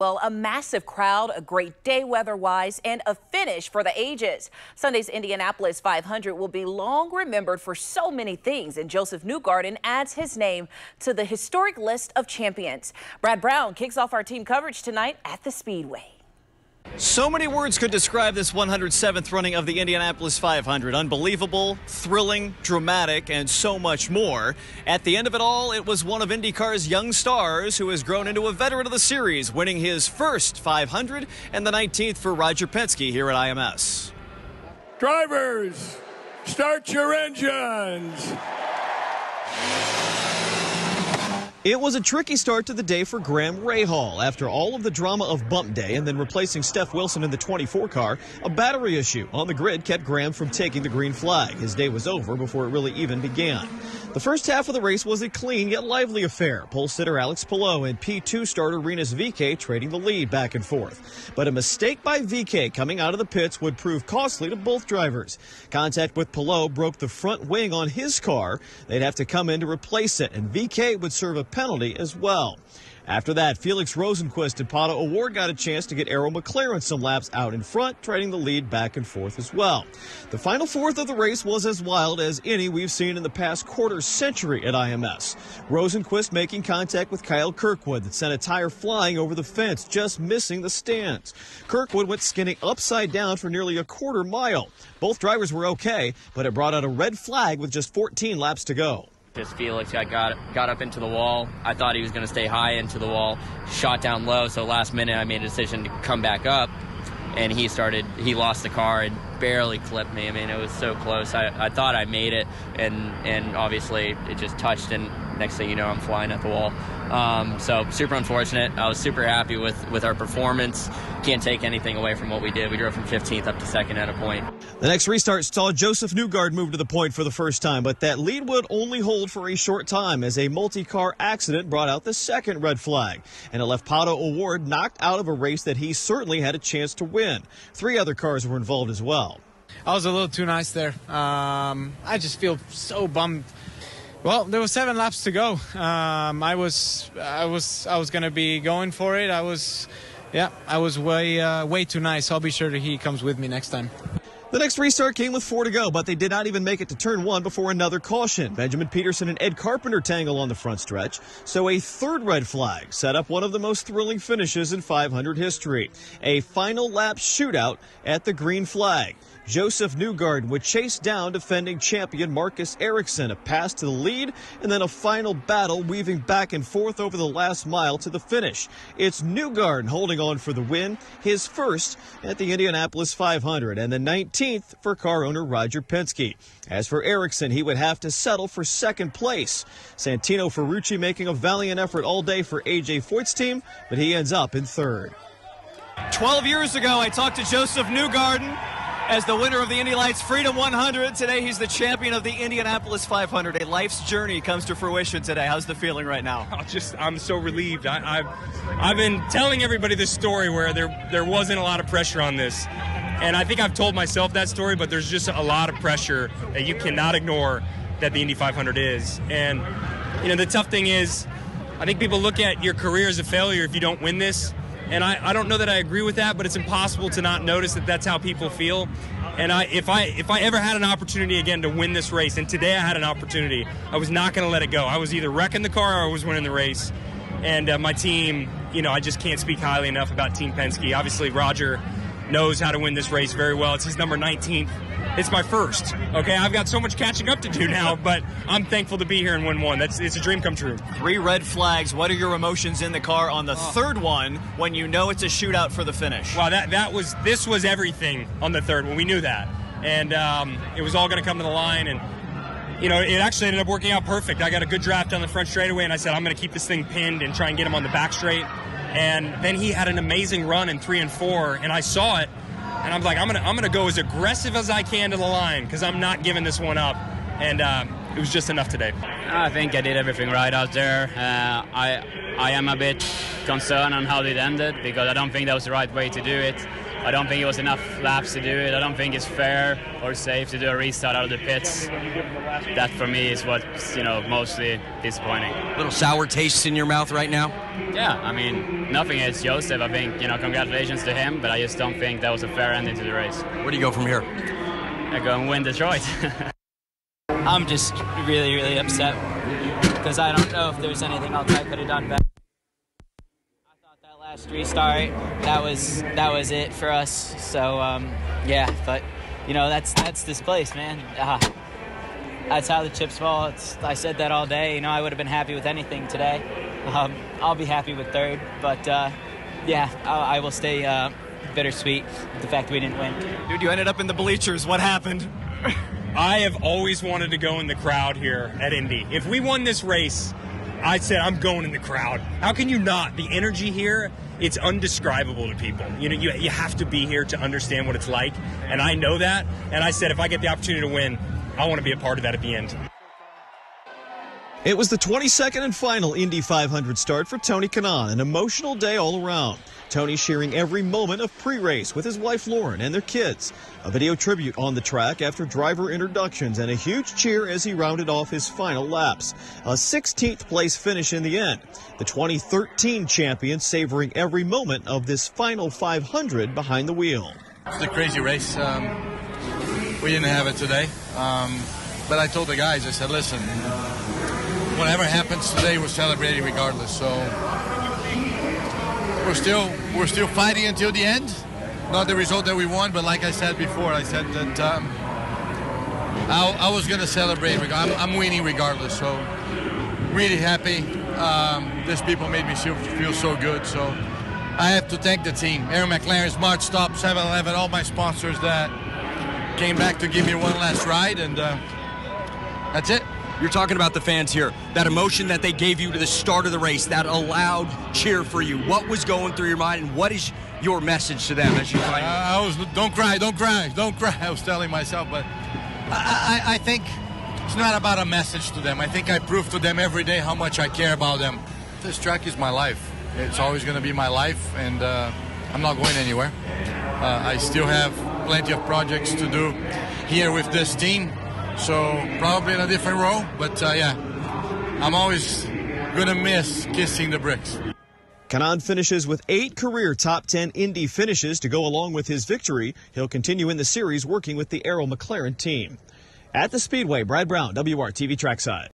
Well, a massive crowd, a great day weather-wise, and a finish for the ages. Sunday's Indianapolis 500 will be long remembered for so many things, and Josef Newgarden adds his name to the historic list of champions. Brad Brown kicks off our team coverage tonight at the Speedway. So many words could describe this 107th running of the Indianapolis 500. Unbelievable, thrilling, dramatic, and so much more. At the end of it all, it was one of IndyCar's young stars who has grown into a veteran of the series, winning his first 500 and the 19th for Roger Penske here at IMS. Drivers, start your engines. It was a tricky start to the day for Graham Rahal. After all of the drama of bump day and then replacing Steph Wilson in the 24 car, a battery issue on the grid kept Graham from taking the green flag. His day was over before it really even began. The first half of the race was a clean yet lively affair. Pole sitter Alex Palou and P2 starter Rinus VeeKay trading the lead back and forth. But a mistake by VeeKay coming out of the pits would prove costly to both drivers. Contact with Palou broke the front wing on his car. They'd have to come in to replace it, and VeeKay would serve a penalty as well. After that, Felix Rosenqvist and Pato O'Ward got a chance to get Arrow McLaren some laps out in front, trading the lead back and forth as well. The final fourth of the race was as wild as any we've seen in the past quarter century at IMS. Rosenqvist making contact with Kyle Kirkwood that sent a tire flying over the fence, just missing the stands. Kirkwood went skinning upside down for nearly a quarter mile. Both drivers were okay, but it brought out a red flag with just 14 laps to go. Just Felix got up into the wall. I thought he was going to stay high into the wall, shot down low, so last minute I made a decision to come back up, and he lost the car and barely clipped me. I mean, it was so close. I thought I made it, and obviously it just touched, and next thing you know, I'm flying at the wall. So super unfortunate. I was super happy with our performance. Can't take anything away from what we did. We drove from 15th up to second at a point. The next restart saw Josef Newgarden move to the point for the first time, but that lead would only hold for a short time as a multi-car accident brought out the second red flag, and it left Pato O'Ward knocked out of a race that he certainly had a chance to win. 3 other cars were involved as well. I was a little too nice there. I just feel so bummed. Well, there were 7 laps to go. I was going to be going for it. I was way too nice. I'll be sure that he comes with me next time. The next restart came with 4 to go, but they did not even make it to turn 1 before another caution. Benjamin Peterson and Ed Carpenter tangle on the front stretch, so a third red flag set up one of the most thrilling finishes in 500 history. A final lap shootout at the green flag. Josef Newgarden would chase down defending champion Marcus Ericsson, a pass to the lead, and then a final battle weaving back and forth over the last mile to the finish. It's Newgarden holding on for the win, his first at the Indianapolis 500, and the 19th for car owner Roger Penske. As for Ericsson, he would have to settle for second place. Santino Ferrucci making a valiant effort all day for A.J. Foyt's team, but he ends up in third. 12 years ago, I talked to Josef Newgarden as the winner of the Indy Lights Freedom 100. Today, he's the champion of the Indianapolis 500. A life's journey comes to fruition today. How's the feeling right now? I'm so relieved. I've been telling everybody this story where there wasn't a lot of pressure on this. And I think I've told myself that story, but there's just a lot of pressure that you cannot ignore that the Indy 500 is. And, you know, the tough thing is, I think people look at your career as a failure if you don't win this. And I don't know that I agree with that, but it's impossible to not notice that that's how people feel. And if I ever had an opportunity again to win this race, and today I had an opportunity, I was not going to let it go. I was either wrecking the car or I was winning the race. And my team, you know, I just can't speak highly enough about Team Penske. Obviously, Roger knows how to win this race very well. It's his number 19th. It's my first. Okay, I've got so much catching up to do now, but I'm thankful to be here and win one. It's a dream come true. 3 red flags. What are your emotions in the car on the third one when you know it's a shootout for the finish? Wow, this was everything on the third one. We knew that, and it was all going to come to the line, and you know, it actually ended up working out perfect. I got a good draft on the front straightaway, and I said I'm going to keep this thing pinned and try and get him on the back straight. And then he had an amazing run in 3 and 4, and I saw it. And I'm like, I'm gonna go as aggressive as I can to the line because I'm not giving this one up. And it was just enough today. I think I did everything right out there. I am a bit concerned on how it ended because I don't think that was the right way to do it. I don't think it was enough laps to do it. I don't think it's fair or safe to do a restart out of the pits. That for me is what's, mostly disappointing. Little sour tastes in your mouth right now? Yeah, I mean, nothing against Josef. I think, congratulations to him, but I just don't think that was a fair ending to the race. Where do you go from here? I go and win Detroit. I'm just really, really upset because I don't know if there's anything else I could have done better. Last restart, that was it for us. So yeah, but that's this place, man. That's how the chips fall. I said that all day. I would have been happy with anything today. I'll be happy with third, but yeah, I will stay bittersweet with the fact we didn't win. Dude, you ended up in the bleachers. What happened? I have always wanted to go in the crowd here at Indy. If we won this race, I said I'm going in the crowd. How can you not? The energy here, it's undescribable to people. You have to be here to understand what it's like, and I know that. And I said if I get the opportunity to win, I want to be a part of that at the end. It was the 22nd and final Indy 500 start for Tony Kanaan, an emotional day all around. Tony sharing every moment of pre-race with his wife Lauren and their kids. A video tribute on the track after driver introductions and a huge cheer as he rounded off his final laps. A 16th place finish in the end. The 2013 champion savoring every moment of this final 500 behind the wheel. It's a crazy race. We didn't have it today. But I told the guys, I said, listen, whatever happens today, we're celebrating regardless. So we're still fighting until the end. Not the result that we want, but like I said before, I said that I was going to celebrate. I'm winning regardless. So really happy. These people made me feel so good. So I have to thank the team. Aaron McLaren, Smart Stop, 7-Eleven, all my sponsors that came back to give me one last ride, and that's it. You're talking about the fans here, that emotion that they gave you to the start of the race, that loud cheer for you. What was going through your mind, and what is your message to them as you find don't cry. I was telling myself, but I think it's not about a message to them. I think I prove to them every day how much I care about them. This track is my life. It's always going to be my life, and I'm not going anywhere. I still have plenty of projects to do here with this team. So probably in a different role, but yeah, I'm always going to miss kissing the bricks. Kanaan finishes with 8 career top 10 Indy finishes to go along with his victory. He'll continue in the series working with the Arrow McLaren team. At the Speedway, Brad Brown, WRTV Trackside.